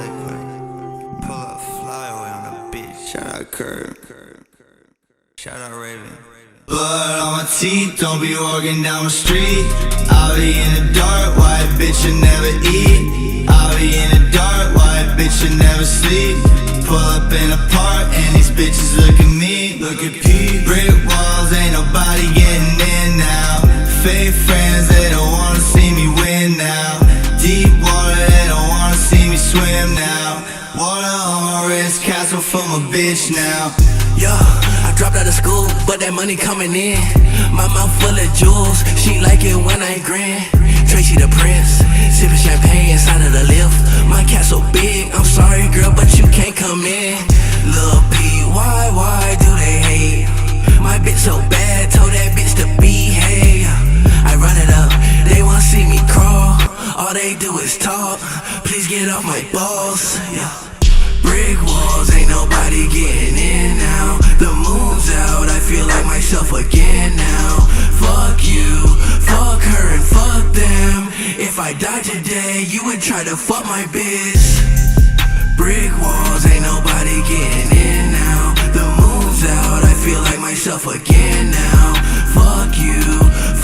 Pull up, fly away on the beach. Shout out Curb. Shout out Raven. Blood on my teeth, don't be walking down the street. I'll be in the dark, white bitch you never eat. I'll be in the dark, white bitch you never sleep. Pull up in a park and these bitches look at me. Look at P. Brick walls, ain't nobody getting in now. Fake friends, they don't wanna see me win now. Deep water, they don't wanna see me swim now. Water on my wrist, castle for my bitch now. Yo, I dropped out of school, but that money coming in. My mouth full of jewels, she like it when I grin. Tracy the Prince, sipping champagne inside of the lift. My cat so big, I'm sorry girl, but you can't come in. Lil' P, why do they hate? My bitch so bad, told that bitch to behave. I run it up, they wanna see me crawl. All they do is talk, please get off my balls. Yeah. Brick walls, ain't nobody getting in now. The moon's out, I feel like myself again now. Fuck you, fuck her and fuck them. If I died today, you would try to fuck my bitch. Brick walls, ain't nobody getting in now. The moon's out, I feel like myself again now. Fuck you,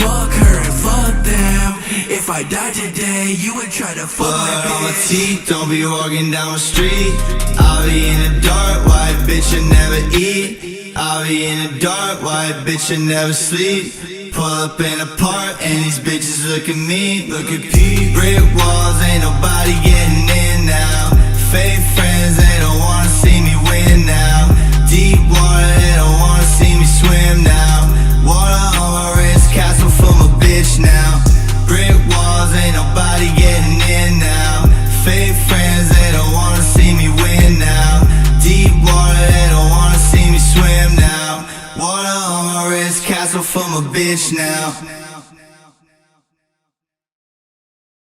fuck her and fuck them. If I died today, you would try to fuck my bitch. Blood on my teeth, don't be walking down the street. I'll be in the dark, white bitch you never eat. I'll be in the dark, white bitch you never sleep. Pull up in a park and these bitches look at me. Look at P. Brick walls, ain't nobody getting in now. Fake friends, they don't wanna see me win now. Deep water, they don't wanna see me swim now. Water on my wrist, castle for my bitch now. Brick walls, ain't nobody getting in now. Fake friends, they don't wanna see me win now. Deep water, they don't wanna see me swim now. Water on my wrist, castle for my bitch now.